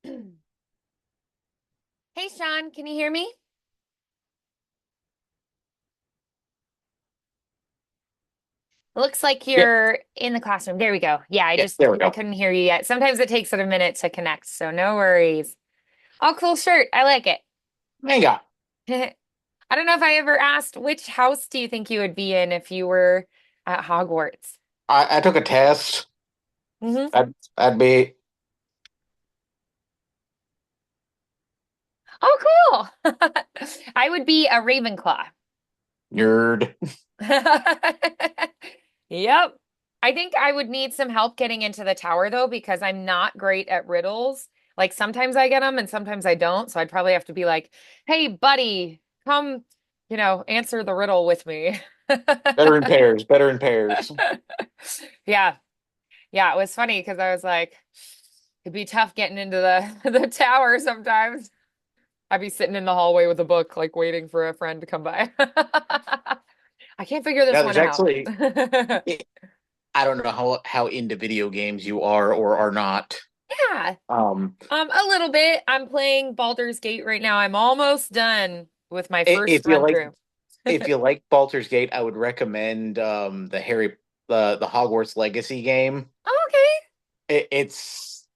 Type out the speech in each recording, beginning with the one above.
Hey, Sean, can you hear me? Looks like Yeah, you're in the classroom. There we go. Yeah, I yeah, just there we I go. couldn't hear you yet. Sometimes it takes it a minute to connect, so no worries. Oh, cool shirt. I like it. Hang on. I don't know if I ever asked which house do you think you would be in if you were at Hogwarts? I took a test. Hmm. I'd be Oh, cool. I would be a Ravenclaw. nerd. Yep. I think I would need some help getting into the tower though, because I'm not great at riddles. Like sometimes I get them and sometimes I don't. So I'd probably have to be like, hey, buddy, come, answer the riddle with me. Better in pairs. Better in pairs. Yeah. Yeah. It was funny because I was like, it'd be tough getting into the tower sometimes. I'd be sitting in the hallway with a book, like waiting for a friend to come by. I can't figure this Yeah, one there's out. actually. I don't know how into video games you are or are not. Yeah. Um, A little bit. I'm playing Baldur's Gate right now. I'm almost done with my first if you run like through. if you like Baldur's Gate, I would recommend the Hogwarts Legacy game. Oh, okay. It's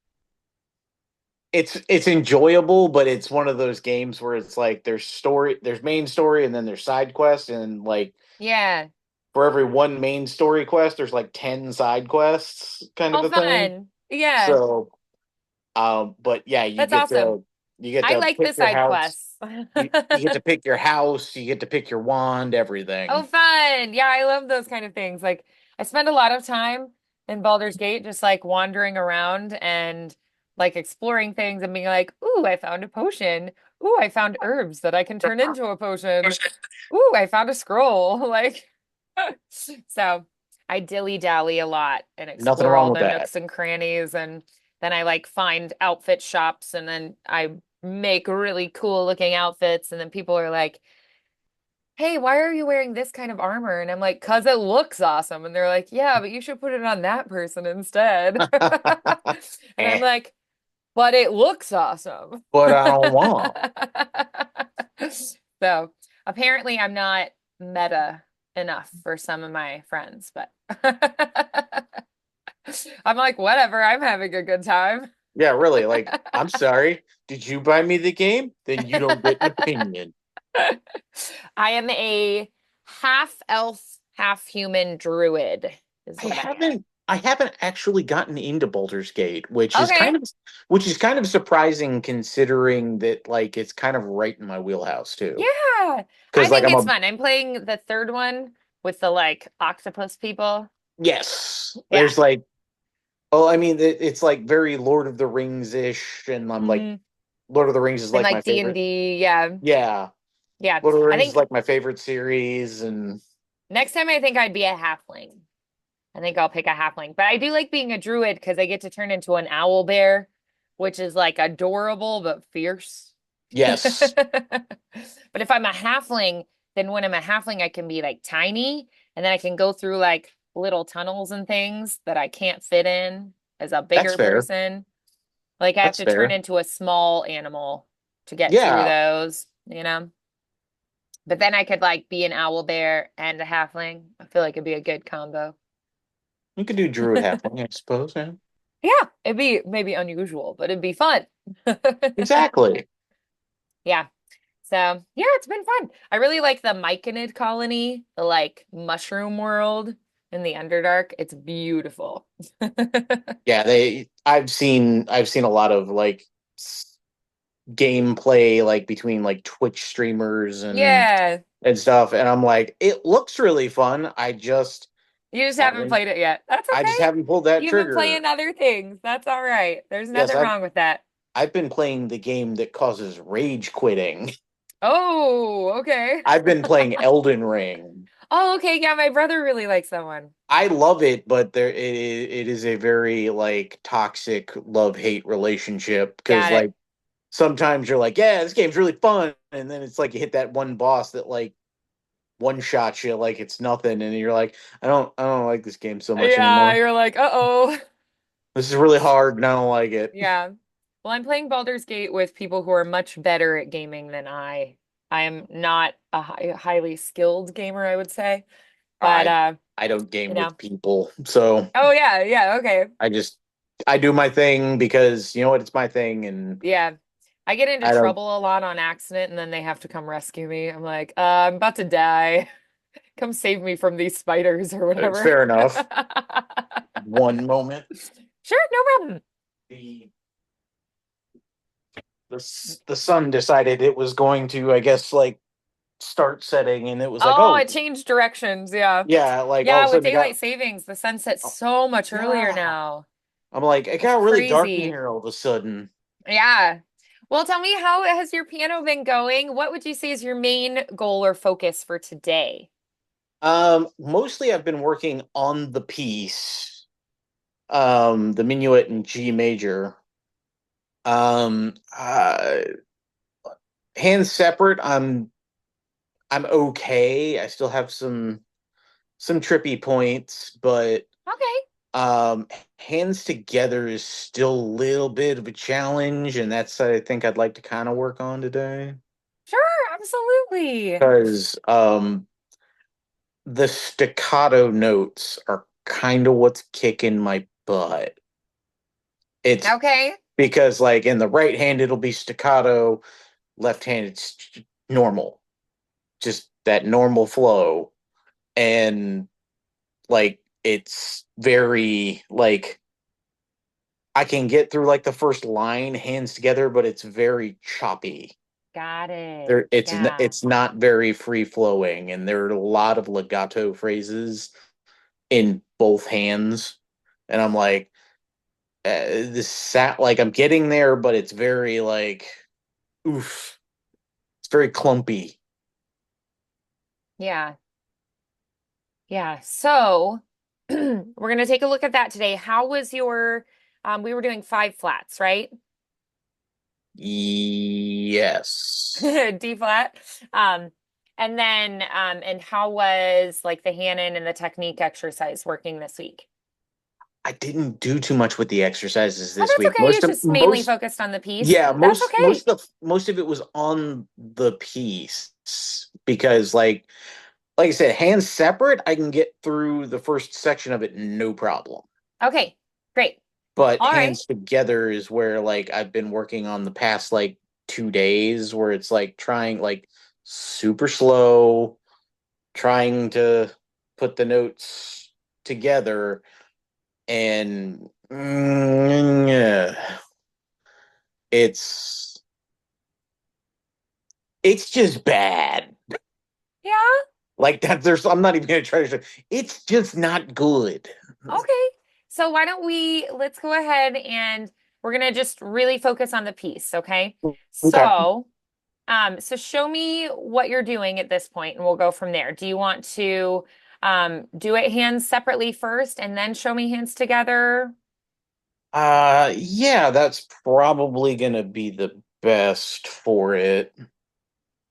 it's enjoyable, but it's one of those games where it's like there's main story, and then there's side quests, and like Yeah. for every one main story quest, there's like 10 side quests kind of Oh, a thing. fun. Yeah. So, but yeah, That's awesome. you get I to like the pick your side house. quests. You get to pick your house, you get to pick your wand, Oh, everything. fun. Yeah, I love those kind of things. Like, I spend a lot of time in Baldur's Gate just like wandering around and like exploring things and being like, ooh, I found a potion. Ooh, I found herbs that I can turn into a potion. Ooh, I found a scroll. Like, so I dilly-dally a lot and Nothing explore wrong all with the that. nooks and crannies. And then I like find outfit shops and then I make really cool looking outfits. And then people are like, hey, why are you wearing this kind of armor? And I'm like, cause it looks awesome. And they're like, yeah, but you should put it on that person instead. And I'm Eh, like, but it looks awesome. but I don't want. So apparently I'm not meta enough for some of my friends, but I'm like, whatever, I'm having a good time. Yeah, really. Like, I'm sorry. Did you buy me the game? Then you don't get an opinion. I am a half elf, half human druid, is what I am. I haven't actually gotten into Baldur's Gate, Okay. which is kind of surprising considering that like it's kind of right in my wheelhouse too. Yeah. I Because like think I'm it's a fun. I'm playing the third one with the like octopus people. yes. Yeah. There's like oh, I mean it's like very Lord of the Rings ish, and I'm like Hmm. Lord of the Rings is And like my like favorite. D&D. Yeah. Yeah, Yeah. Lord of the I Rings is think like my favorite series, and next time I think I'd be a halfling. I think I'll pick a halfling. But I do like being a druid because I get to turn into an owl bear, which is like adorable but fierce. yes, But if I'm a halfling, then when I'm a halfling, I can be like tiny and then I can go through like little tunnels and things that I can't fit in as a that's bigger fair. person. Like I have That's to turn fair. into a small animal to get through Yeah, those. But then I could like be an owl bear and a halfling. I feel like it'd be a good combo. you could do Druid halfling, I suppose. Yeah, Yeah, it'd be maybe unusual, but it'd be fun. exactly. Yeah. So, yeah, it's been fun. I really like the Myconid colony, the like mushroom world in the Underdark. It's beautiful. Yeah, they. I've seen a lot of like gameplay like between like Twitch streamers Yeah, and stuff, and I'm like, it looks really fun. you just haven't Haven't played it yet. That's I just okay. haven't pulled that You've been trigger. playing other things. That's all right. There's Yes, nothing wrong with that. I've been playing the game that causes rage quitting. Oh, okay. I've been playing Elden Ring. Oh, okay. Yeah, my brother really likes that one. I love it, but it is a very like toxic love-hate relationship because Got it. like sometimes you're like, yeah, this game's really fun, and then it's like you hit that one boss that like one shot you like it's nothing, and you're like, I don't like this game so much Yeah, anymore. you're like, uh-oh. This is really hard, and I don't like it. Yeah. Well, I'm playing Baldur's Gate with people who are much better at gaming than I. I am not a highly skilled gamer, I would say. But I I don't you game know. with people, so Oh yeah, yeah, okay. I just I do my thing because you know what, it's my thing, and Yeah. I get into I don't. trouble a lot on accident and then they have to come rescue me. I'm like, I'm about to die. Come save me from these spiders or It's whatever. fair enough. One moment, Sure, no problem. the the sun decided it was going to, I guess, like start setting, and it was like, Oh, oh it changed directions. Yeah. yeah, like all of Yeah, a with sudden it got, daylight savings, the sun sets oh, so much earlier yeah. now. I'm like, it It's got really dark in crazy. here all of a sudden. Yeah. Well, tell me, how has your piano been going? What would you say is your main goal or focus for today? Mostly I've been working on the piece, the minuet in G major. Um, uh, Hands separate, I'm okay. I still have some trippy points, but Okay. um, hands together is still a little bit of a challenge, and that's I think I'd like to kind of work on today Sure, absolutely. because the staccato notes are kind of what's kicking my butt. It's Okay. because like in the right hand it'll be staccato, left hand it's normal, just that normal flow, and like it's very like I can get through like the first line hands together, but it's very choppy. Got it. There, Yeah. it's not very free flowing, and there are a lot of legato phrases in both hands, and I'm like, this sat like I'm getting there, but it's very like, oof, it's very clumpy. Yeah. Yeah. So we're going to take a look at that today. How was your, we were doing five flats, right? Yes. D flat. Um, and then, and how was like the Hanon and the technique exercise working this week? I didn't do too much with the exercises Oh, this that's week. okay. You just mainly focused on the piece. Yeah, That's okay. most of it was on the piece because like I said, hands separate, I can get through the first section of it no problem. Okay, great. But All right. hands together is where like I've been working on the past like 2 days where it's like trying like super slow, trying to put the notes together and yeah, it's it's just bad. Yeah. Like that there's I'm not even gonna try to show. It's just not good. Okay. So why don't we, let's go ahead and we're gonna just really focus on the piece, okay? Okay. So show me what you're doing at this point and we'll go from there. Do you want to do it hands separately first and then show me hands together? Yeah, that's probably gonna be the best for it.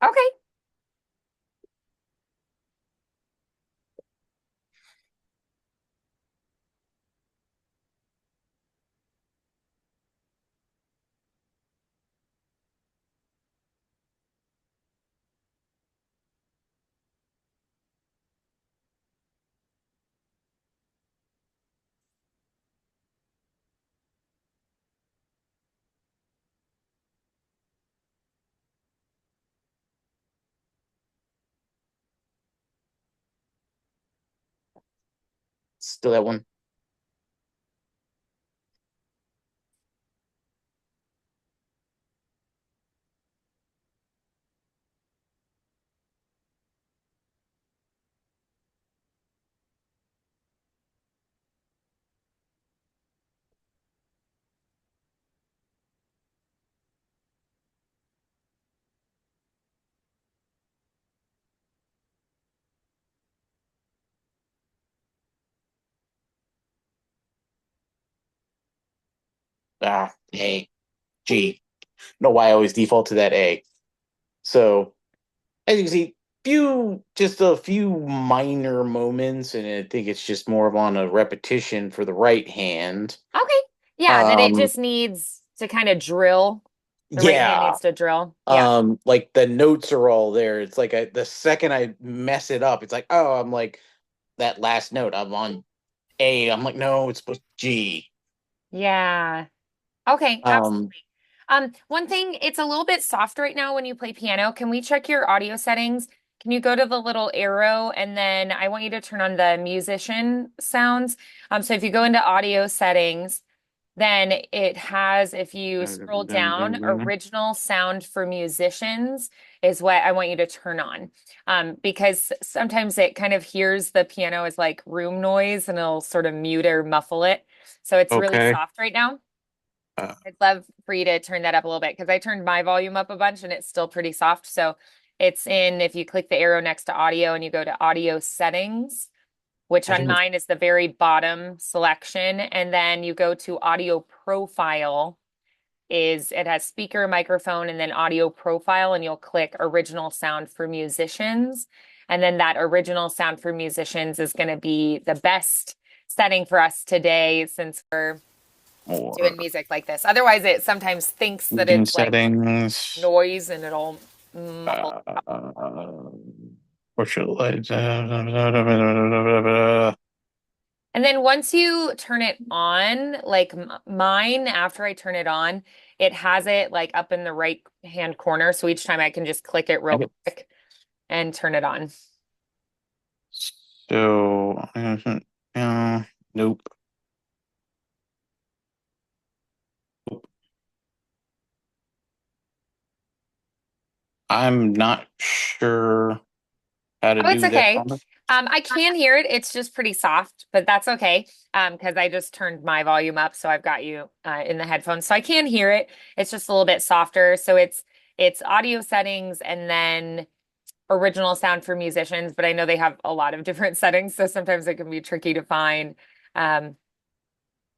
Okay. Still that one. A. G. Know why I always default to that A. So as you can see, just a few minor moments, and I think it's just more of on a repetition for the right hand. Okay. Yeah, that it Um, just needs to kind of drill. The right hand Yeah. needs to drill. Yeah. Like the notes are all there. It's like the second I mess it up, it's like, oh, I'm like that last note. I'm on A. I'm like, no, it's supposed to be G. Yeah. Okay, Um, absolutely. One thing, it's a little bit soft right now when you play piano. Can we check your audio settings? Can you go to the little arrow and then I want you to turn on the musician sounds? So if you go into audio settings, then it has, if you scroll down, original sound for musicians is what I want you to turn on. Because sometimes it kind of hears the piano as like room noise and it'll sort of mute or muffle it. So it's really okay. soft right now. Uh, I'd love for you to turn that up a little bit because I turned my volume up a bunch and it's still pretty soft. So it's in, if you click the arrow next to audio and you go to audio settings, which I on didn't. mine is the very bottom selection, and then you go to audio profile, is it has speaker, microphone, and then audio profile, and you'll click original sound for musicians. And then that original sound for musicians is going to be the best setting for us today since we're doing Or music like this. Otherwise, it sometimes thinks that in it's like settings. noise and it'll muffle. Or should I? And then once you turn it on, like mine, after I turn it on, it has it like up in the right hand corner. So each time I can just click it real Okay. quick and turn it on. So, nope. I'm not sure how to Oh, it's do that okay. on the. I can hear it. It's just pretty soft, but that's okay. Because I just turned my volume up, so I've got you in the headphones, so I can hear it. It's just a little bit softer. So it's audio settings and then original sound for musicians, but I know they have a lot of different settings, so sometimes it can be tricky to find. Um,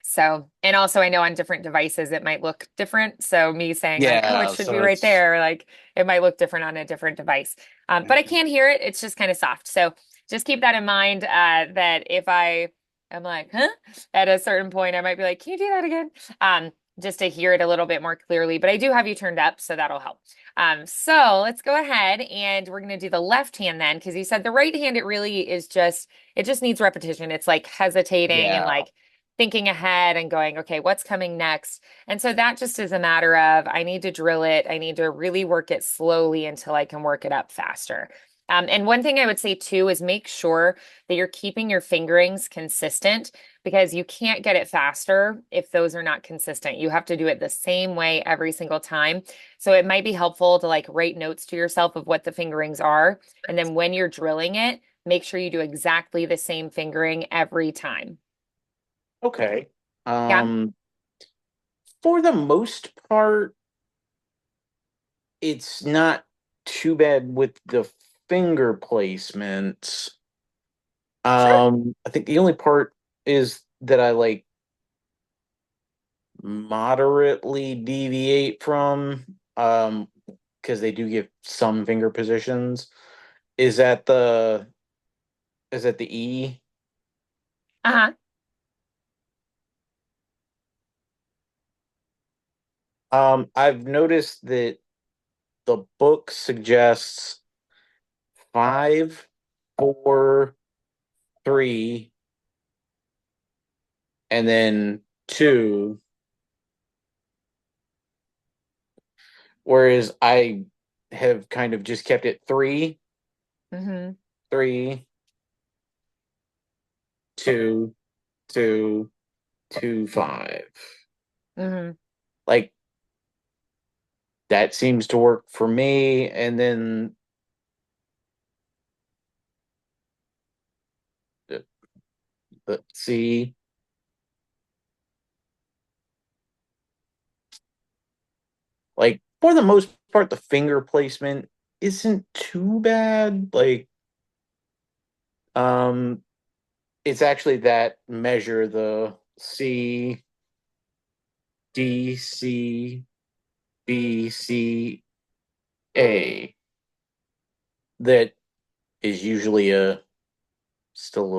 so, and also I know on different devices it might look different. So me saying like, oh, it Yeah, should be so right it's there, like it might look different on a different device. But I can hear it. It's just kind of soft. So just keep that in mind, that if I am like, huh, at a certain point, I might be like, can you do that again? Just to hear it a little bit more clearly. But I do have you turned up, so that'll help. So let's go ahead and we're going to do the left hand then, because you said the right hand, it just needs repetition. It's like hesitating and yeah. like thinking ahead and going, okay, what's coming next? And so that just is a matter of I need to drill it. I need to really work it slowly until I can work it up faster. And one thing I would say too is make sure that you're keeping your fingerings consistent because you can't get it faster if those are not consistent. You have to do it the same way every single time. So it might be helpful to like write notes to yourself of what the fingerings are. And then when you're drilling it, make sure you do exactly the same fingering every time. Okay. Yeah. Um, for the most part, it's not too bad with the finger placement. Sure. I think the only part is that I like moderately deviate from, because they do give some finger positions. Is at the is at the E. Uh-huh. I've noticed that the book suggests 5, 4, 3, and then 2, whereas I have kind of just kept it 3, Mm-hmm. 3, 2, 2, 2, 5. Mm-hmm. Like that seems to work for me. And then uh, let's see, like for the most part, the finger placement isn't too bad. Like, um, it's actually that measure, the C, D, C, B, C, A, that is usually a still a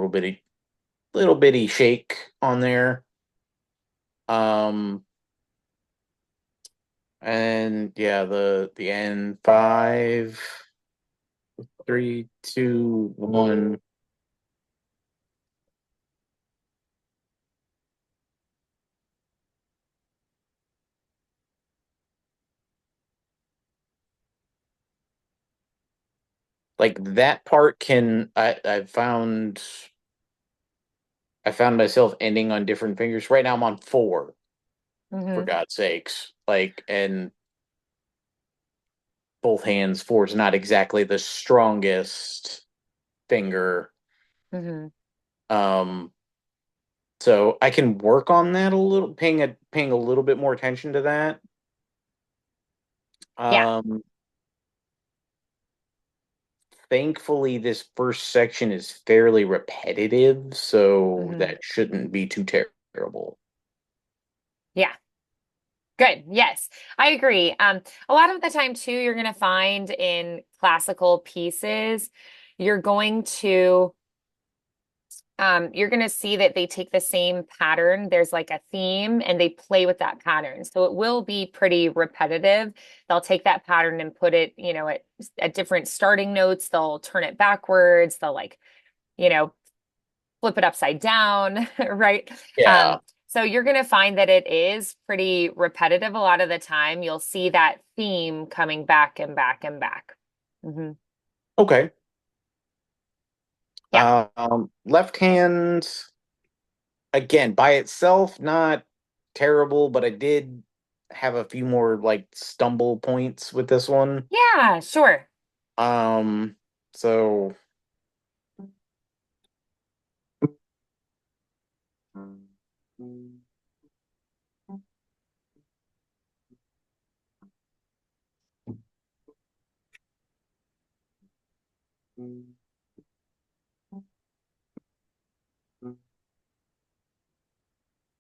little bitty shake on there. Um, And yeah, the end. Five, three, two, one. Like that part can I found myself ending on different fingers. Right now I'm on four, for Hmm. God's sakes. Like, and both hands, four is not exactly the strongest finger. Hmm. Um, so I can work on that a little, paying a little bit more attention to that. Yeah. Um, Thankfully, this first section is fairly repetitive, so Hmm. that shouldn't be too terrible. Yeah. Good. Yes, I agree. A lot of the time too, you're going to find in classical pieces, you're going to you're going to see that they take the same pattern. There's like a theme and they play with that pattern. So it will be pretty repetitive. They'll take that pattern and put it, at different starting notes. They'll turn it backwards. They'll like, you know, flip it upside down, right? Yeah. So you're going to find that it is pretty repetitive a lot of the time. You'll see that theme coming back and back and back. Hmm. Okay. Yeah. Left hand, again, by itself, not terrible, but I did have a few more like stumble points with this one. Yeah, sure. Um, so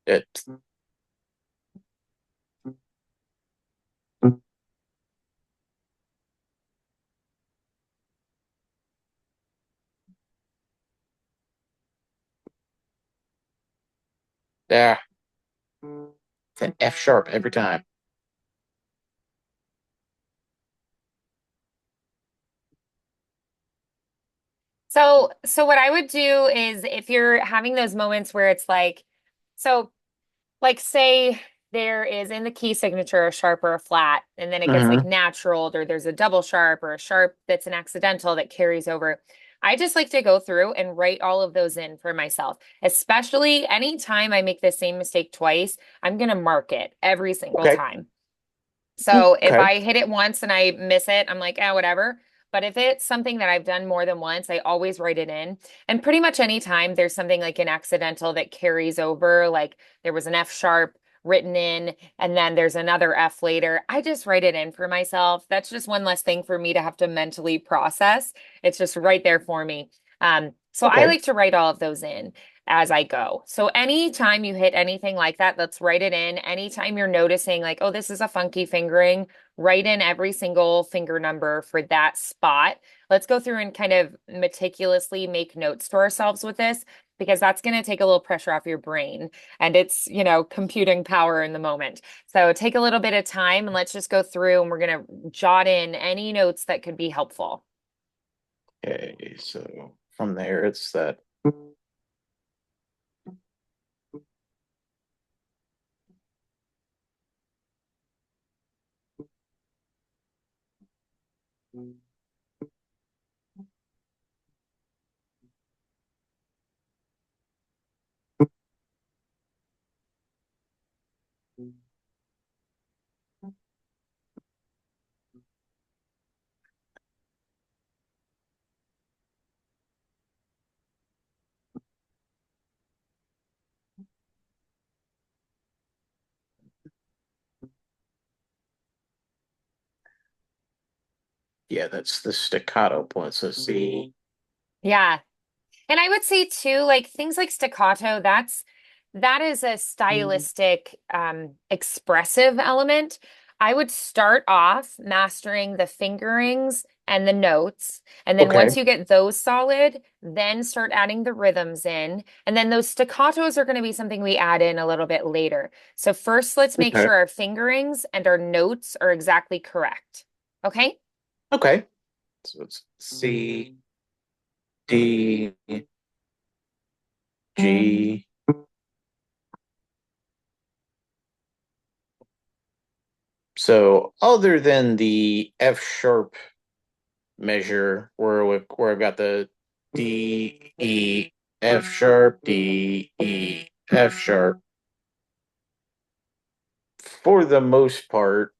it, yeah, it's an F sharp every time. So what I would do is if you're having those moments where it's like, so like say there is in the key signature a sharp or a flat, and then it gets like Hmm. naturaled, or there's a double sharp or a sharp that's an accidental that carries over. I just like to go through and write all of those in for myself, especially anytime I make the same mistake twice, I'm going to mark it every single Okay. time. So if Okay. I hit it once and I miss it, I'm like, whatever. But if it's something that I've done more than once, I always write it in. And pretty much anytime there's something like an accidental that carries over, like there was an F sharp written in, and then there's another F later, I just write it in for myself. That's just one less thing for me to have to mentally process. It's just right there for me. So I Okay. like to write all of those in as I go. So anytime you hit anything like that, let's write it in. Anytime you're noticing like, oh, this is a funky fingering, write in every single finger number for that spot. Let's go through and kind of meticulously make notes to ourselves with this because that's going to take a little pressure off your brain and it's, computing power in the moment. So take a little bit of time and let's just go through and we're going to jot in any notes that could be helpful. Okay. So from there, it's that. Yeah, that's the staccato point. So C. Yeah. And I would say too, like things like staccato, that is a stylistic, expressive element. I would start off mastering the fingerings and the notes. And then Okay. once you get those solid, then start adding the rhythms in. And then those staccatos are going to be something we add in a little bit later. So first, let's make Okay. sure our fingerings and our notes are exactly correct. Okay? Okay. So it's C, D, G. So other than the F sharp measure where I've got the D, E, F sharp, D, E, F sharp, for the most part,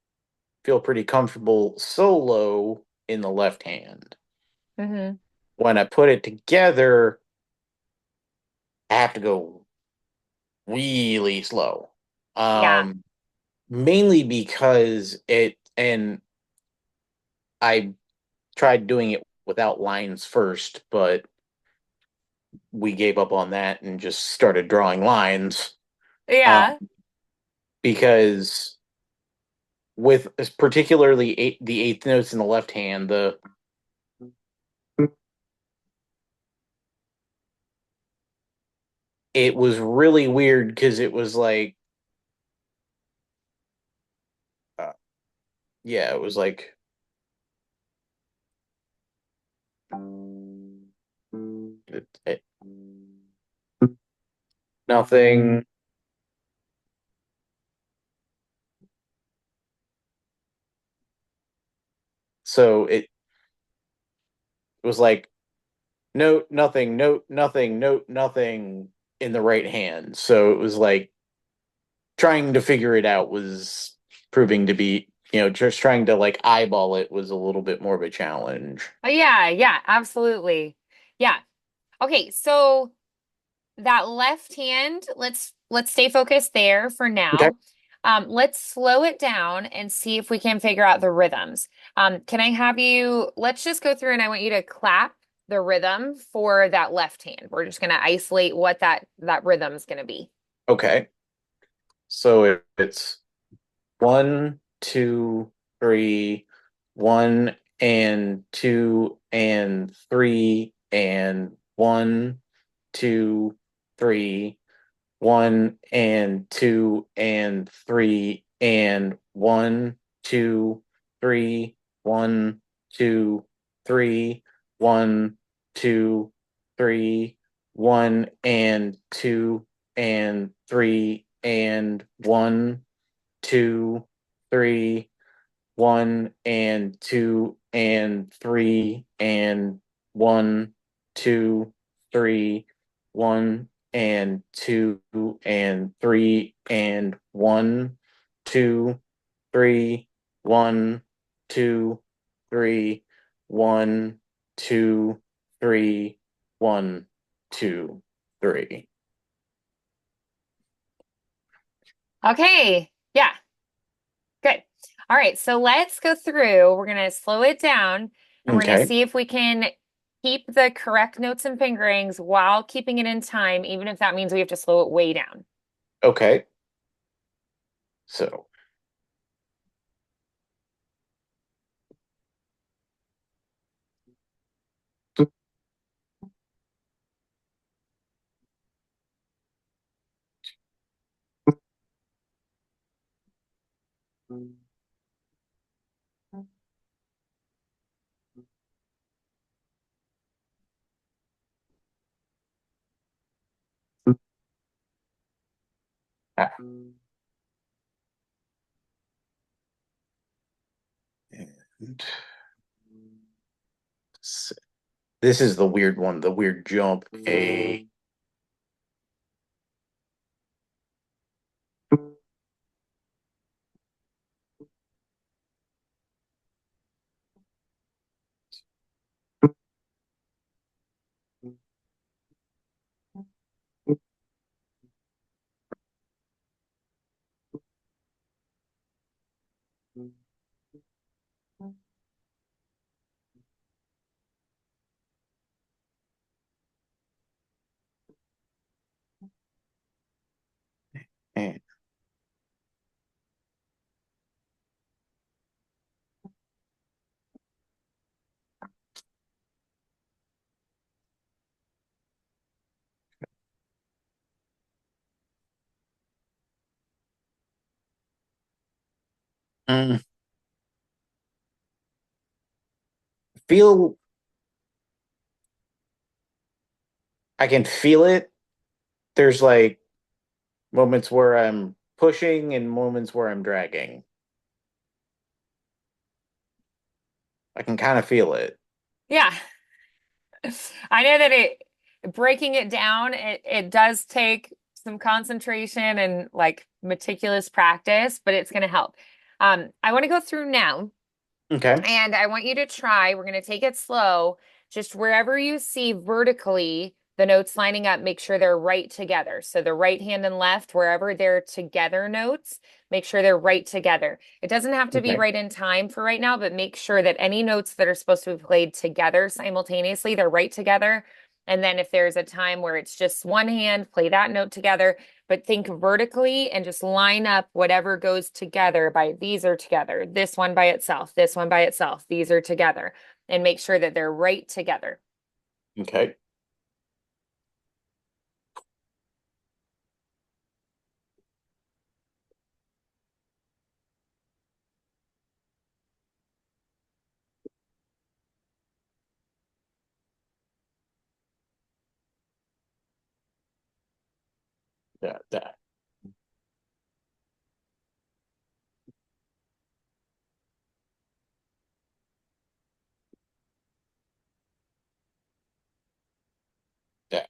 feel pretty comfortable solo in the left hand. Hmm. When I put it together, I have to go really slow. Yeah. Um, Mainly because and I tried doing it without lines first, but we gave up on that and just started drawing lines. Um, Yeah. because with particularly the eighth notes in the left hand, the it was really weird because it was like, uh, yeah, it was like it, nothing. So it was like note nothing, note nothing, note nothing in the right hand. So it was like trying to figure it out was proving to be, just trying to like eyeball it was a little bit more of a challenge. Yeah, yeah, absolutely. Yeah. Okay, so that left hand, let's stay focused there for Okay. now. Let's slow it down and see if we can figure out the rhythms. Can I have you, let's just go through and I want you to clap the rhythm for that left hand. We're just going to isolate what that rhythm is going to be. Okay. So it's one, two, three, one and two and three and one, two, three, one and two and three and one, two, three, one, two, three, one, two, three, one and two and three and one, two, three, one and two and three and one, two, three, one and two and three and one, two, three, one, two, three, one, two, three, one, two, three. Okay. Yeah. Good. All right, so let's go through. We're going to slow it down and we're going to Okay. see if we can keep the correct notes and fingerings while keeping it in time, even if that means we have to slow it way down. Okay. So ah, and this is the weird one, the weird jump. A Mm, feel I can feel it. There's like moments where I'm pushing and moments where I'm dragging. I can kind of feel it. Yeah. I know that it breaking it down, it does take some concentration and like meticulous practice, but it's going to help. I want to go through now Okay. and I want you to try, we're going to take it slow, just wherever you see vertically the notes lining up, make sure they're right together. So the right hand and left, wherever they're together notes, make sure they're right together. It doesn't have to be Okay. right in time for right now, but make sure that any notes that are supposed to be played together simultaneously, they're right together. And then if there's a time where it's just one hand, play that note together, but think vertically and just line up whatever goes together by these are together, this one by itself, this one by itself, these are together, and make sure that they're right together. Okay. That.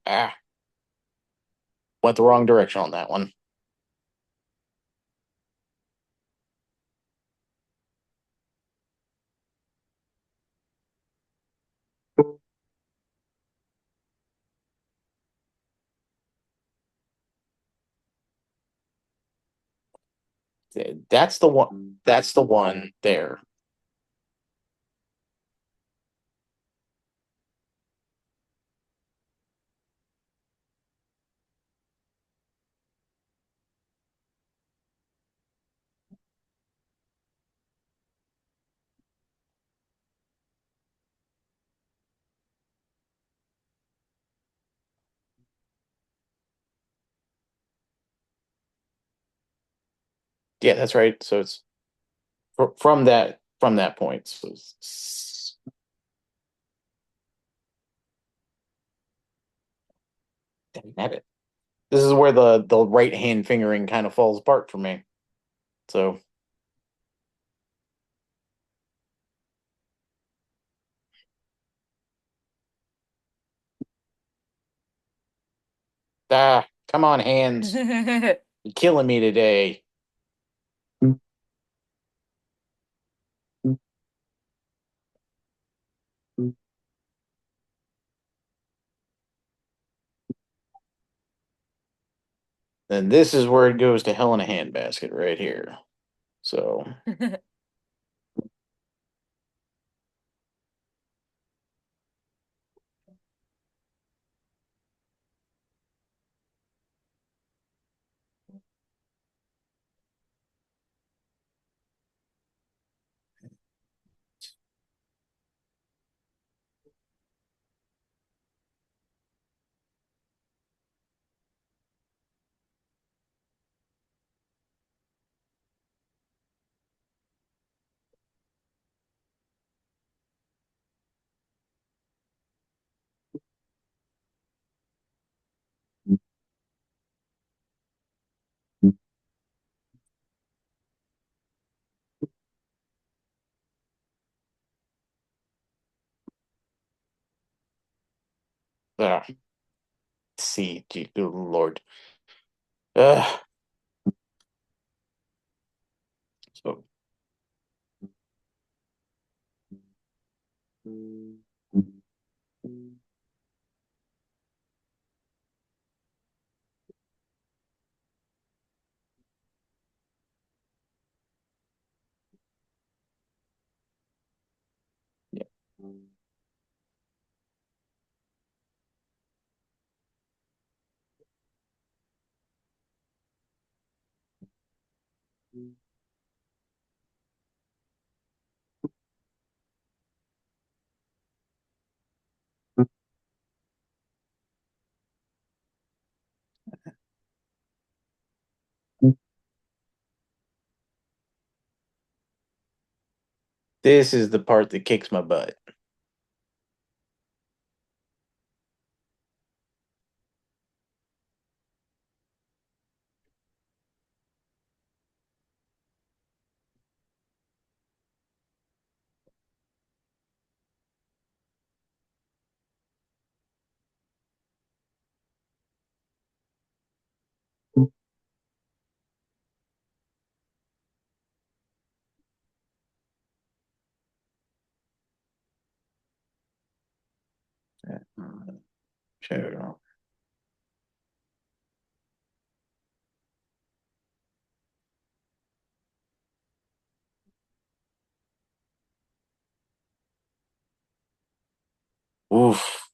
Ah, went the wrong direction on that one. That's the one. That's the one there. Yeah, that's right. So it's from that point. So dang it. This is where the right hand fingering kind of falls apart for me. So come on, hands. You're killing me today. And this is where it goes to hell in a handbasket right here. So uh, see, good Lord. Uh, so yeah. This is the part that kicks my butt. Sure. Oof.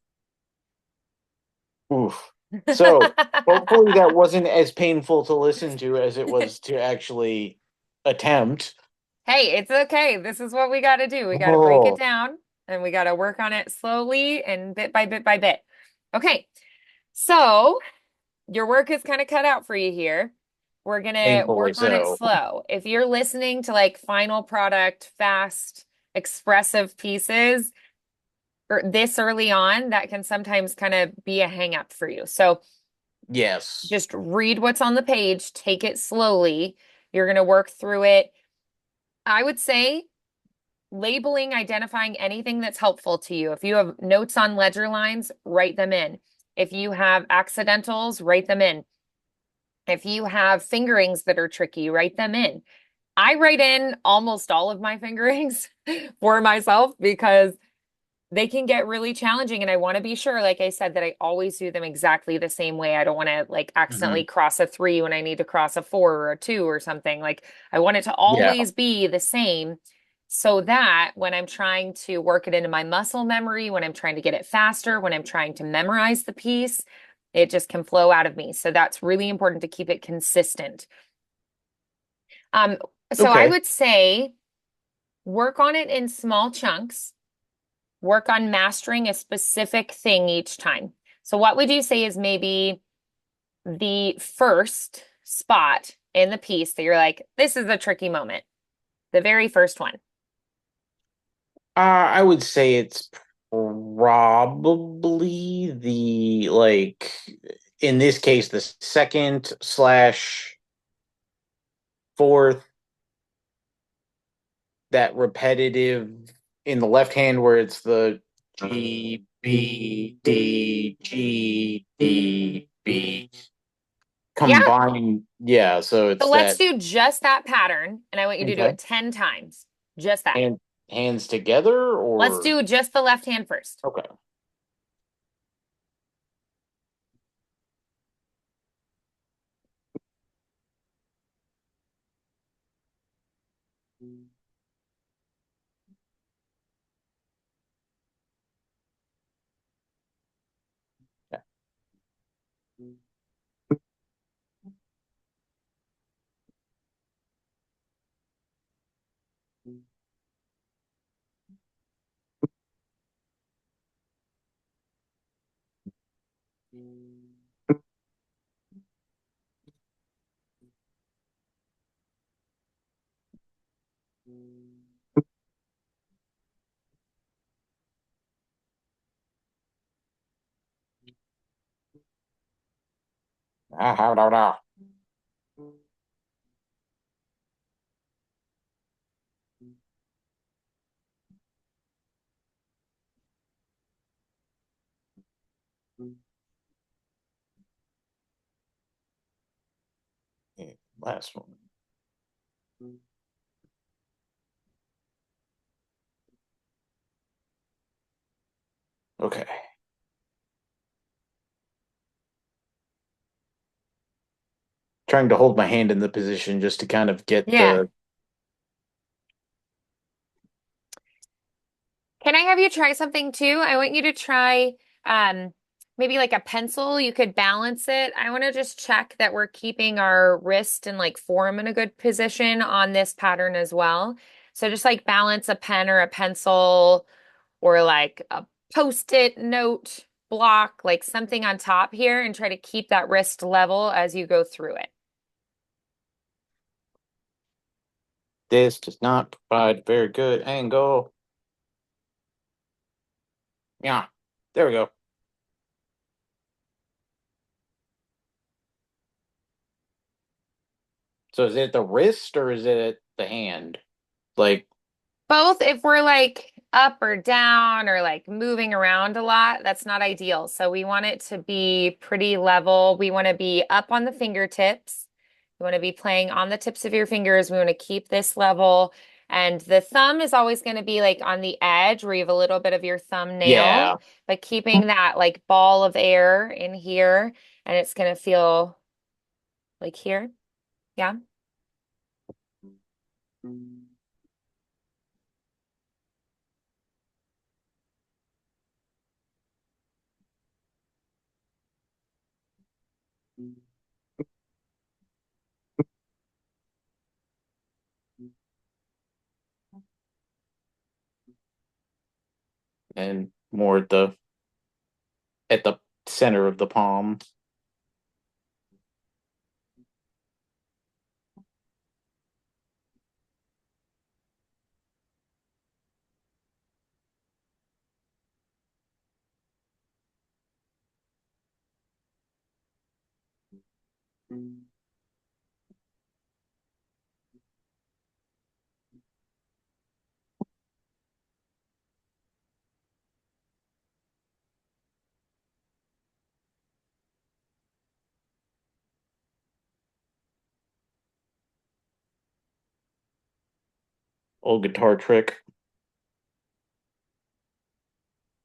Oof. So hopefully that wasn't as painful to listen to as it was to actually attempt. Hey, it's okay. This is what we got to do. We got to break it Oh, down and we got to work on it slowly and bit by bit by bit. Okay. So your work is kind of cut out for you here. We're gonna painfully work on it so. slow. If you're listening to like final product, fast, expressive pieces or this early on, that can sometimes kind of be a hang up for you. So Yes. just read what's on the page, take it slowly. You're gonna work through it. I would say labeling, identifying anything that's helpful to you. If you have notes on ledger lines, write them in. If you have accidentals, write them in. If you have fingerings that are tricky, write them in. I write in almost all of my fingerings for myself because they can get really challenging. And I want to be sure, like I said, that I always do them exactly the same way. I don't want to like accidentally Hmm. cross a three when I need to cross a four or a two or something. Like I want it to Yeah. always be the same so that when I'm trying to work it into my muscle memory, when I'm trying to get it faster, when I'm trying to memorize the piece, it just can flow out of me. So that's really important to keep it consistent. Um, so I Okay. would say work on it in small chunks. Work on mastering a specific thing each time. So what would you say is maybe the first spot in the piece that you're like, this is a tricky moment? The very first one. I would say it's probably the like in this case the second slash fourth, that repetitive in the left hand where it's the G B D G D B Yeah. combined. Yeah, so So it's let's that. do just that pattern, and I want you to do Okay. it 10 times. Just that. And hands together Let's or do just the left hand first. okay. How do last one. Okay. Trying to hold my hand in the position just to kind of get Yeah. the Can I have you try something too? I want you to try um maybe like a pencil. You could balance it. I want to just check that we're keeping our wrist and like forearm in a good position on this pattern as well. So just like balance a pen or a pencil or like a post-it note block, like something on top here and try to keep that wrist level as you go through it. This does not provide very good angle. Yeah, there we go. So is it the wrist or is it the hand? Like, Both, if we're like up or down or like moving around a lot, that's not ideal. So we want it to be pretty level. We want to be up on the fingertips. We want to be playing on the tips of your fingers. We want to keep this level. And the thumb is always going to be like on the edge where you have a little bit of your thumbnail, yeah. but keeping that like ball of air in here. And it's going to feel like here. Yeah. And more at the center of the palm. Old guitar trick,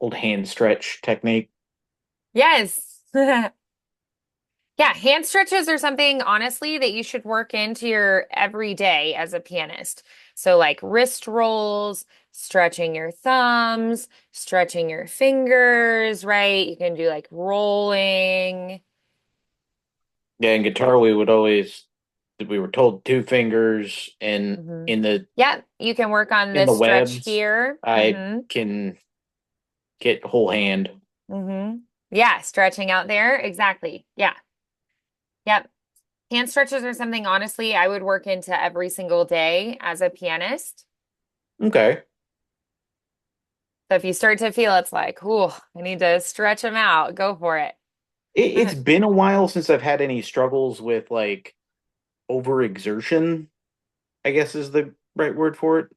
old hand stretch technique. Yes. Yeah, hand stretches are something, honestly, that you should work into your everyday as a pianist. So, like wrist rolls, stretching your thumbs, stretching your fingers, right? You can do like rolling. Yeah, in guitar we were told two fingers and Hmm. Yeah, you can work on in this the stretch webs here. I can get whole hand. Yeah, stretching out there. Exactly. Yeah. Yep. Hand stretches are something, honestly, I would work into every single day as a pianist. Okay. So if you start to feel it's like, ooh, I need to stretch them out, go for it. It's been a while since I've had any struggles with like overexertion, I guess is the right word for it.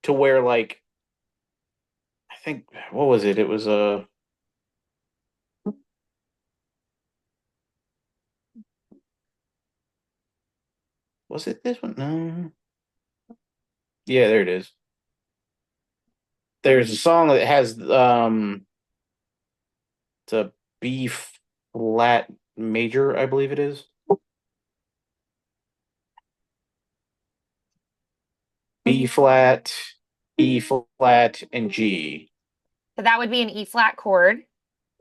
To where like I think what was it? It was was it this one? No. Yeah, there it is. There's a song that has it's a B flat major, I believe it is. B flat, E flat, and G. So that would be an E flat chord.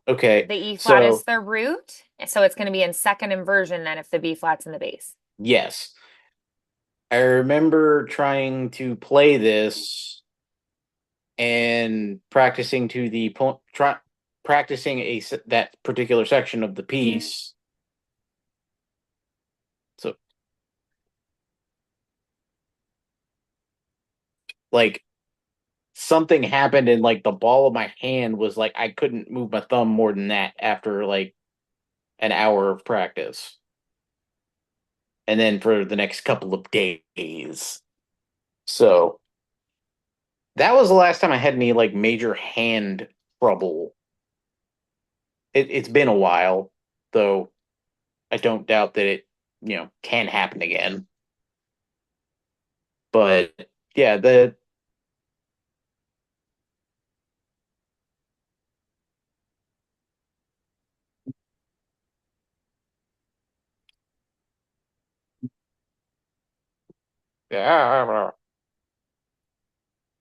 Okay, The E flat is so the root. So it's going to be in second inversion then if the B flat's in the bass. yes, I remember trying to play this and practicing to the point, practicing that particular section of the piece. So, like, something happened, and like the ball of my hand was like I couldn't move my thumb more than that after like an hour of practice, and then for the next couple of days. So that was the last time I had any like major hand trouble. It's been a while, though. I don't doubt that it can happen again. But yeah, the yeah,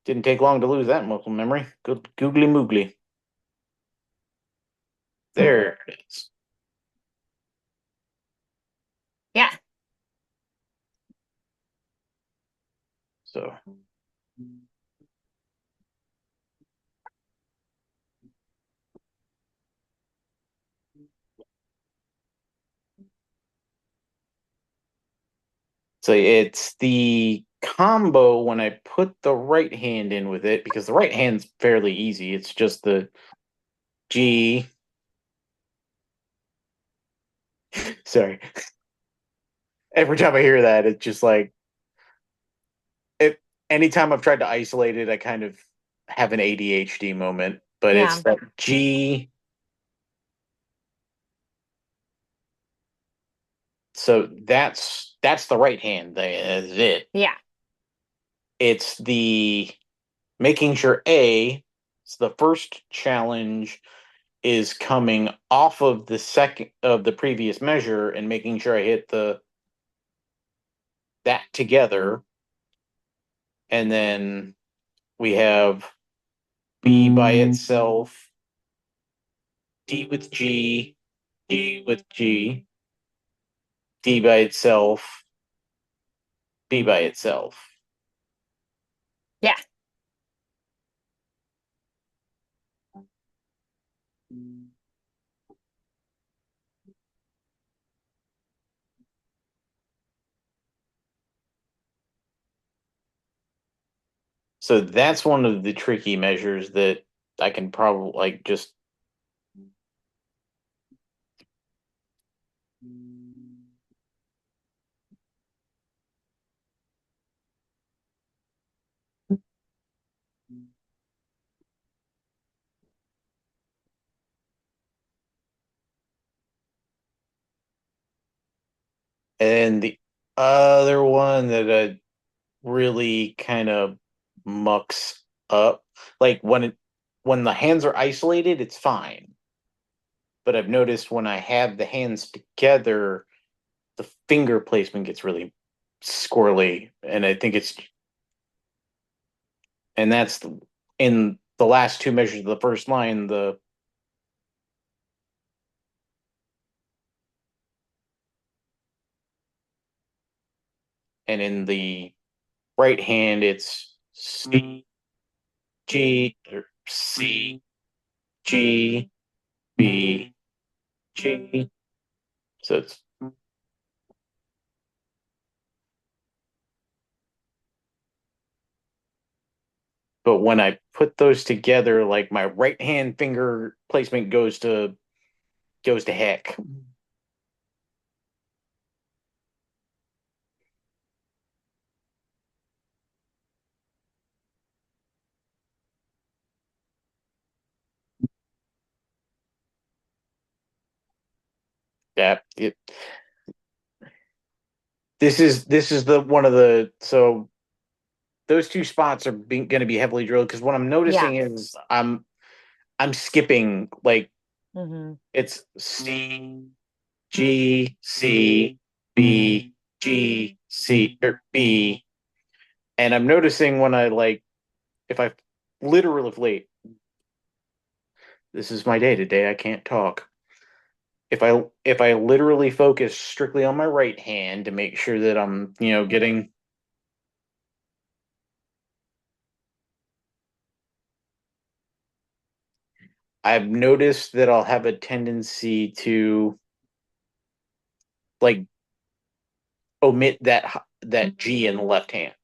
didn't take long to lose that muscle memory. Good googly moogly. There it is. Yeah. So so it's the combo when I put the right hand in with it, because the right hand's fairly easy. It's just the G. Sorry. Every time I hear that, it's just like it. Anytime I've tried to isolate it, I kind of have an ADHD moment. But it's Yeah. that G. So that's the right hand. That's it. Yeah. It's the making sure A. It's the first challenge is coming off of the second of the previous measure and making sure I hit the that together. And then we have B by itself, D with G, D with G, D by itself, B by itself. Yeah. So that's one of the tricky measures that I can probably like just. And the other one that really kind of mucks up, like when the hands are isolated, it's fine. But I've noticed when I have the hands together, the finger placement gets really squirrely, and I think it's and that's in the last two measures of the first line. The and in the right hand, it's C G or C G B G. So it's but when I put those together, like my right hand finger placement goes to heck. Yeah, this is the one of the so those two spots are going to be heavily drilled because what I'm Yeah. noticing is I'm skipping like Hmm. it's C G C B G C or B, and I'm noticing when I like if I literally this is my day today I can't talk. If I literally focus strictly on my right hand to make sure that I'm getting I've noticed that I'll have a tendency to like omit that G in the left hand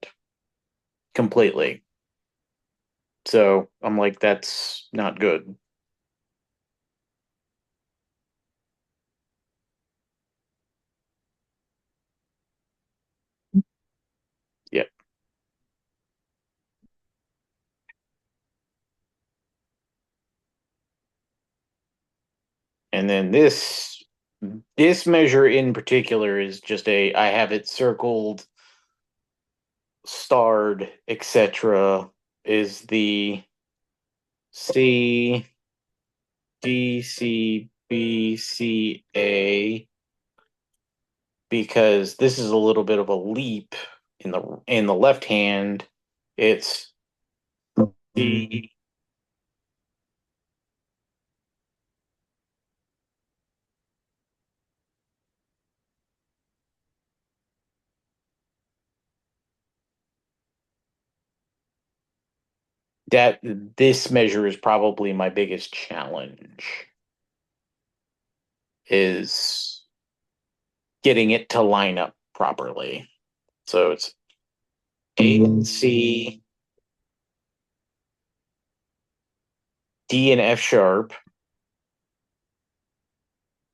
completely. So I'm like, that's not good. Yep. And then this measure in particular is just I have it circled, starred, etc. is the C D C B C A because this is a little bit of a leap in the left hand. It's D that this measure is probably my biggest challenge is getting it to line up properly. So it's A and C, D and F sharp,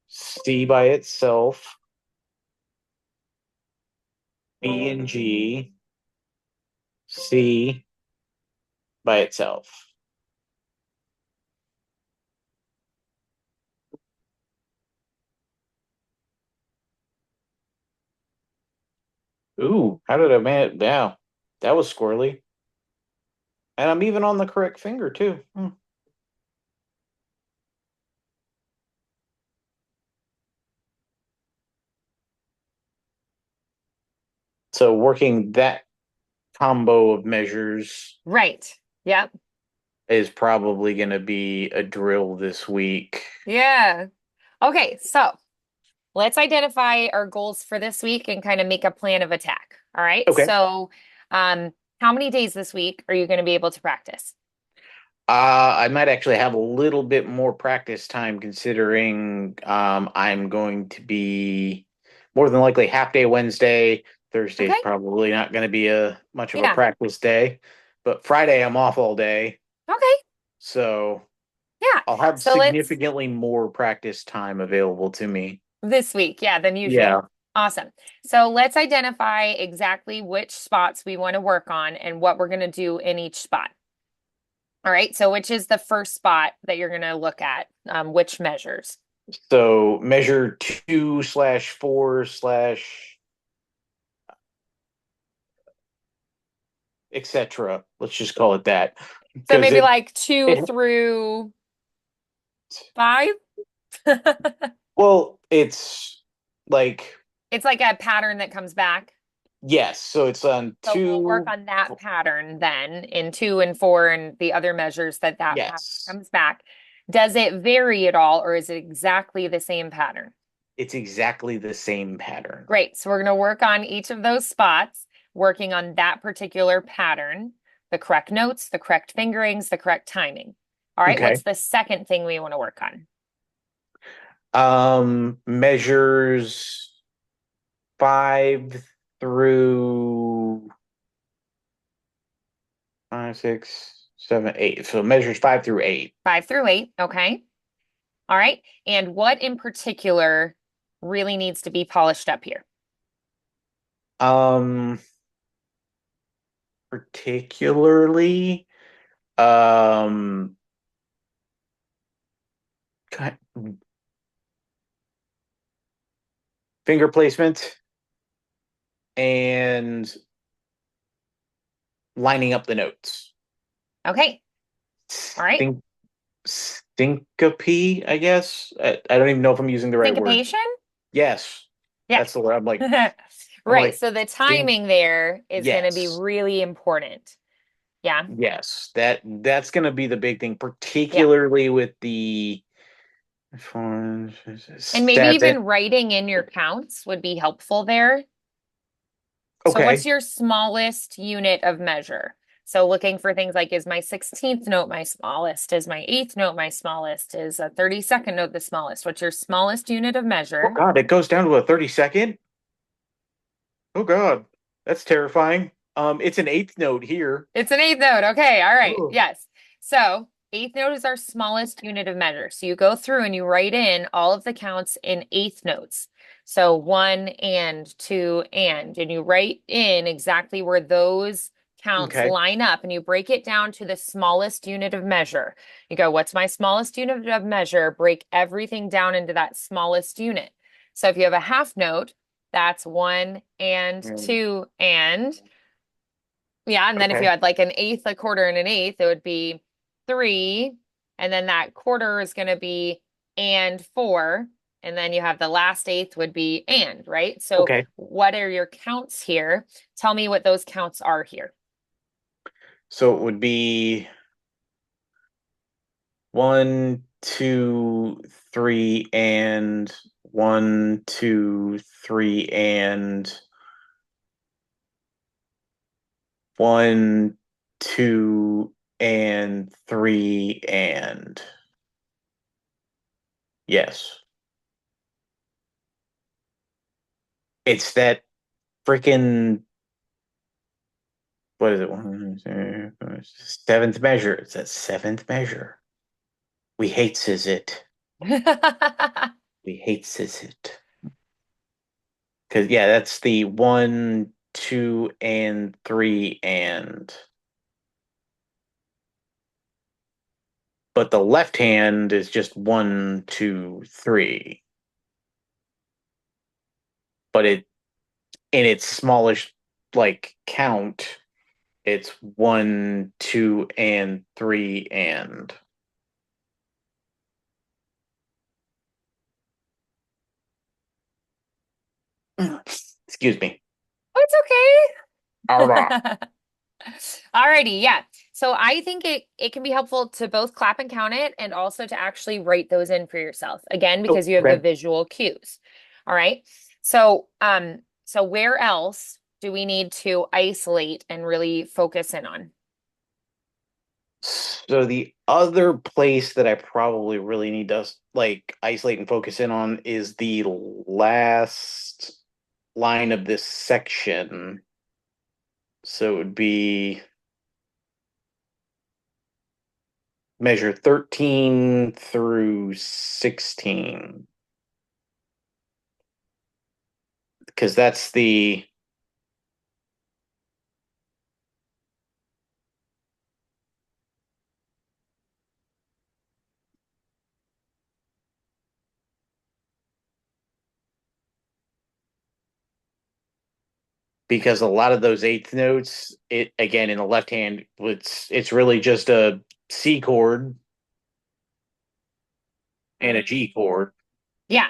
C by itself, B and G, C by itself. Ooh, how did I man? Yeah, that was squirrely. And I'm even on the correct finger too. So working that combo of measures Right. Yep. is probably going to be a drill this week. Yeah. Okay, so let's identify our goals for this week and kind of make a plan of attack. All right. Okay. So, how many days this week are you going to be able to practice? I might actually have a little bit more practice time considering I'm going to be more than likely half day Wednesday. Thursday's Okay. probably not going to be a much of a Yeah. practice day, but Friday I'm off all day. Okay. So Yeah. I'll have So let's significantly more practice time available to me. this week, yeah, than usual. Yeah. Awesome. So let's identify exactly which spots we want to work on and what we're going to do in each spot. All right. So which is the first spot that you're going to look at? Which measures? So measure 2/4/ etc. Let's just call it that So because maybe like two it through five. well, it's like It's like a pattern that comes back. yes, so it's on So we'll work two. on that pattern then in two and four and the other measures that pattern Yes, comes back. Does it vary at all, or is it exactly the same pattern? it's exactly the same pattern. Great. So we're going to work on each of those spots, working on that particular pattern, the correct notes, the correct fingerings, the correct timing. All right. Okay. What's the second thing we want to work on? Measures 5 through 5, 6, 7, 8. So measures 5 through 8. 5 through 8. Okay. All right. And what in particular really needs to be polished up here? Um, particularly, um, ki- finger placement and lining up the notes. Okay. All right. Think syncope, I guess. I don't even know if I'm using the right word. Syncopation? Yes, Yeah. that's the word. I'm Right. like, So the think. timing there is going to be Yes, really important. Yeah. yes. That's going to be the big thing, Yeah. particularly with the And maybe stats. even writing in your counts would be helpful there. So what's Okay, your smallest unit of measure? So looking for things like, is my 16th note my smallest? Is my 8th note my smallest? Is a 32nd note the smallest? What's your smallest unit of oh measure? God, it goes down to a 32nd. Oh God, that's terrifying. It's an eighth note here. It's an 8th note. Okay. All right. Oh. Yes. So 8th note is our smallest unit of measure. So you go through and you write in all of the counts in 8th notes. So one and two and you write in exactly where those counts Okay, line up and you break it down to the smallest unit of measure. You go, what's my smallest unit of measure? Break everything down into that smallest unit. So if you have a half note, that's one and Mm, two and. Yeah, and then if you okay, had like an eighth, a quarter, and an eighth, it would be three. And then that quarter is going to be and four. And then you have the last eighth would be and, right? So okay. what are your counts here? Tell me what those counts are here. So it would be 1, 2, 3, and 1, 2, 3, and 1, 2, and 3, and yes, it's that freaking What is it? One, two, seventh measure. It's that seventh measure. We hates is it. We hates is it. Because yeah, that's the one, two, and three, and but the left hand is just one, two, three. But it in its smallish like count, it's one, two, and three, and excuse me. It's Arrgh. okay. Alrighty, yeah. So I think it can be helpful to both clap and count it and also to actually write those in for yourself. Again, Oh, because you have the okay. visual cues. All right. So where else do we need to isolate and really focus in on? So the other place that I probably really need to like isolate and focus in on is the last line of this section. So it would be measure 13 through 16 because that's the because a lot of those eighth notes, it again in the left hand, it's really just a C chord and a G chord. Yeah.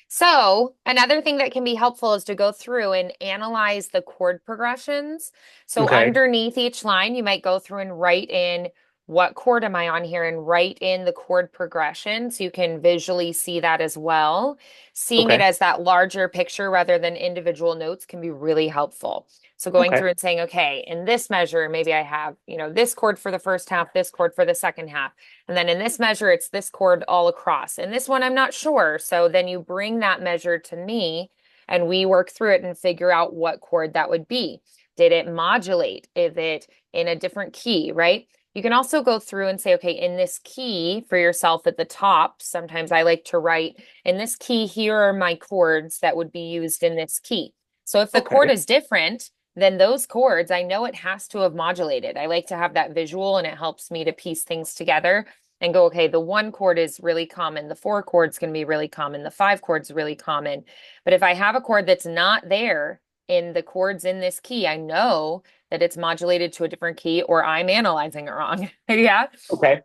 So, another thing that can be helpful is to go through and analyze the chord progressions. So, Okay. underneath each line, you might go through and write in what chord am I on here and write in the chord progression so you can visually see that as well. Seeing it Okay. as that larger picture rather than individual notes can be really helpful. So, going Okay. through and saying, okay, in this measure, maybe I have, this chord for the first half, this chord for the second half. And then in this measure, it's this chord all across. And this one, I'm not sure. So then you bring that measure to me and we work through it and figure out what chord that would be. Did it modulate? Is it in a different key, right? You can also go through and say, okay, in this key for yourself at the top, sometimes I like to write in this key, here are my chords that would be used in this key. So if the chord Okay. is different, then those chords, I know it has to have modulated. I like to have that visual and it helps me to piece things together and go, okay, the one chord is really common. The four chord's going to be really common. The five chord's really common. But if I have a chord that's not there in the chords in this key, I know that it's modulated to a different key or I'm analyzing it wrong. Yeah. Okay.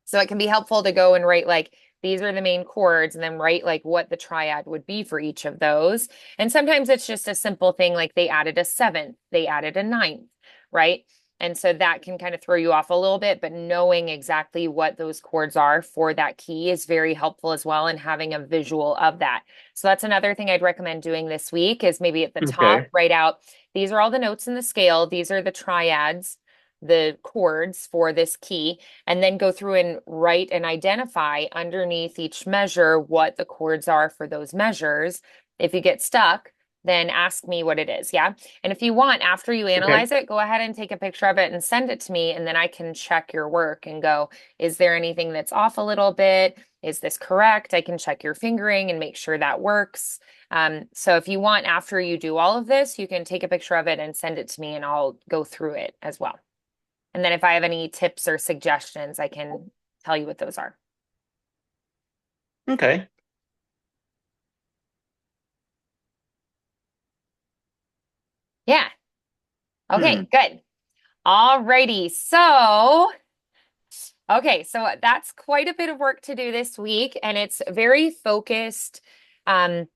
So it can be helpful to go and write like, these are the main chords, and then write like what the triad would be for each of those. And sometimes it's just a simple thing like they added a seventh, they added a ninth, right? And so that can kind of throw you off a little bit, but knowing exactly what those chords are for that key is very helpful as well, and having a visual of that. So that's another thing I'd recommend doing this week is maybe at the top, Okay. write out these are all the notes in the scale, these are the triads, the chords for this key, and then go through and write and identify underneath each measure what the chords are for those measures. If you get stuck, then ask me what it is. Yeah. And if you want, after you Okay. analyze it, go ahead and take a picture of it and send it to me. And then I can check your work and go, is there anything that's off a little bit? Is this correct? I can check your fingering and make sure that works. So if you want, after you do all of this, you can take a picture of it and send it to me and I'll go through it as well. And then if I have any tips or suggestions, I can tell you what those are. Okay. Yeah. Hmm. Okay, good. All righty. So that's quite a bit of work to do this week, and it's very focused. Um,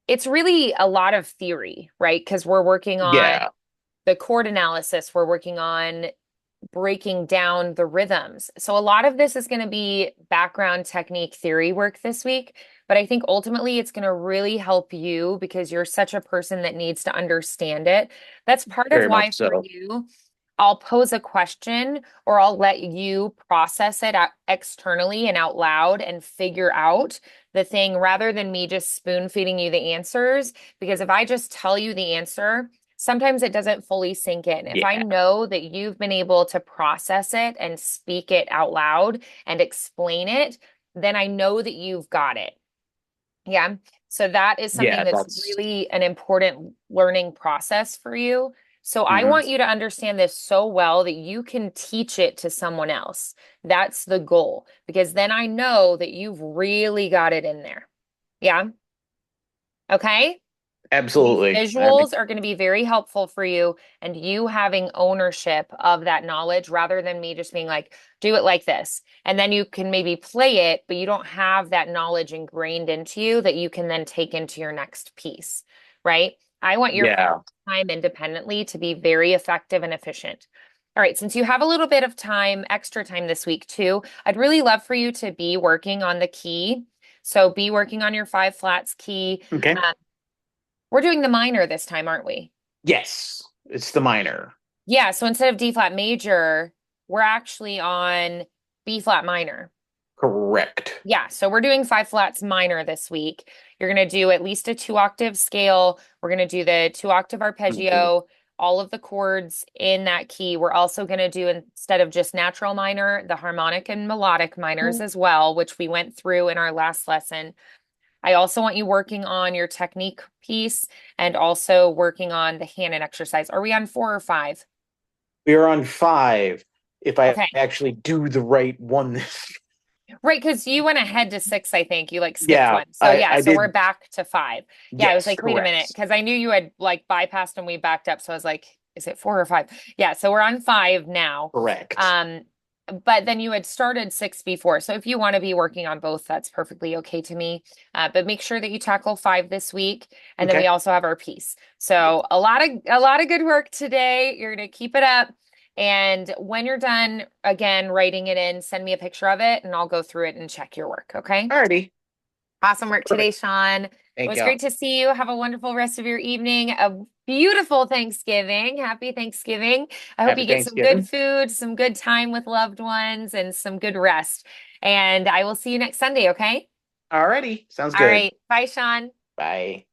it's really a lot of theory, right? Because we're working on Yeah. the chord analysis, we're working on breaking down the rhythms. So a lot of this is going to be background technique theory work this week, but I think ultimately it's going to really help you because you're such a person that needs to understand it. That's part of Very much why for so. you, I'll pose a question or I'll let you process it out externally and out loud and figure out the thing rather than me just spoon feeding you the answers. Because if I just tell you the answer, sometimes it doesn't fully sink in. If I Yeah. know that you've been able to process it and speak it out loud and explain it, then I know that you've got it. Yeah. So that is something Yeah, that's that's really an important learning process for you. So I mhm. want you to understand this so well that you can teach it to someone else. That's the goal, because then I know that you've really got it in there. Yeah. Okay. These Absolutely. visuals are going to be very helpful for you and you having ownership of that knowledge rather than me just being like, do it like this. And then you can maybe play it, but you don't have that knowledge ingrained into you that you can then take into your next piece, right? I want your Yeah. time independently to be very effective and efficient. All right, since you have a little bit of time, extra time this week too, I'd really love for you to be working on the key. So be working on your five flats key. Okay. Um, we're doing the minor this time, aren't we? Yes. It's the minor. Yeah, so instead of D flat major, we're actually on B flat minor. Correct. Yeah, so we're doing five flats minor this week. You're going to do at least a two octave scale. We're going to do the two octave Mhm. arpeggio, all of the chords in that key. We're also going to do, instead of just natural minor, the harmonic and melodic minors as well, which we went through in our last lesson. I also want you working on your technique piece and also working on the Hanon exercise. Are we on four or five? We are on five. If I Okay. actually do the right one this Right, because you went ahead to six, I think. You like skipped yeah, one. So yeah, I so we're did back to five. Yeah, I was yes, like, wait a minute, correct. because I knew you had like bypassed and we backed up. So I was like, is it four or five? Yeah, so we're on five now. Correct. Um, but then you had started six before. So if you want to be working on both, that's perfectly okay to me. But make sure that you tackle five this week. And then we Okay. also have our piece. So a lot of good work today. You're gonna keep it up. And when you're done, again, writing it in, send me a picture of it and I'll go through it and check your work. Okay. Alrighty. Awesome work today, Perfect. Sean. It Thank was you. great to see you. Have a wonderful rest of your evening. A beautiful Thanksgiving. Happy Thanksgiving. I hope Happy you get some good Thanksgiving. food, some good time with loved ones, and some good rest. And I will see you next Sunday. Okay. Alrighty. Sounds All good. right. Bye, Sean. Bye.